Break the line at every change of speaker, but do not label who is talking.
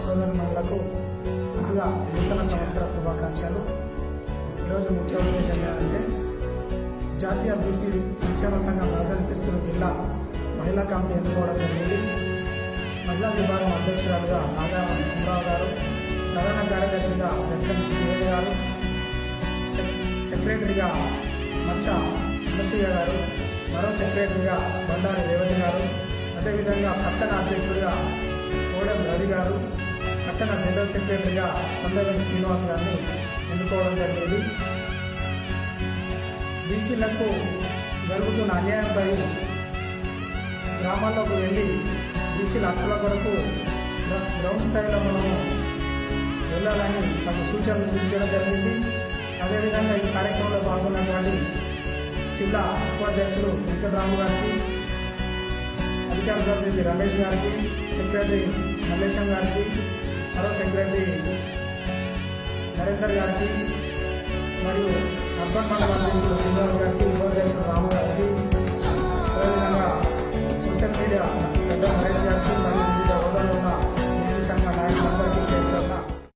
సోదరులకు ముందుగా నూతన సంవత్సర శుభాకాంక్షలు. ఈరోజు ముఖ్య ఉద్దేశం ఏంటంటే జాతీయ బీసీ సంక్షేమ సంఘం రాజధాని సిరిసిల్ల జిల్లా మహిళా కమిటీ ఎన్నుకోవడం జరిగింది. మహిళా విభాగం అధ్యక్షురాలుగా నాగా అమరావు గారు, ప్రధాన కార్యదర్శిగా వెంకట గారు, సెక్రటరీగా మచ్చ అనసూయ గారు, మరో సెక్రటరీగా బండారి రేవతి గారు, అదేవిధంగా పట్టణ అధ్యక్షుడిగా కోడెం రవి గారు, పట్టణ జనరల్ సెక్రటరీగా సందగం శ్రీనివాస్ గారిని ఎన్నుకోవడం జరిగింది. బీసీలకు జరుగుతున్న అన్యాయంపై గ్రామాల్లోకి వెళ్ళి బీసీల హక్కుల కొరకు గ్రౌండ్ స్థాయిలో మనము వెళ్ళాలని తమ సూచనలు చూపించడం జరిగింది. అదేవిధంగా ఈ కార్యక్రమంలో పాల్గొన్నటువంటి జిల్లా ఉపాధ్యక్షులు వెంకటరాము గారికి, అధికార ప్రతినిధి రమేష్ గారికి, సెక్రటరీ మల్లేశం గారికి, మరో సెక్రటరీ నరేందర్ గారికి మరియు అర్బన్ మండల అధ్యక్షులు శ్రీనివాస్ గారికి, ఉపాధ్యక్షులు రాము గారికి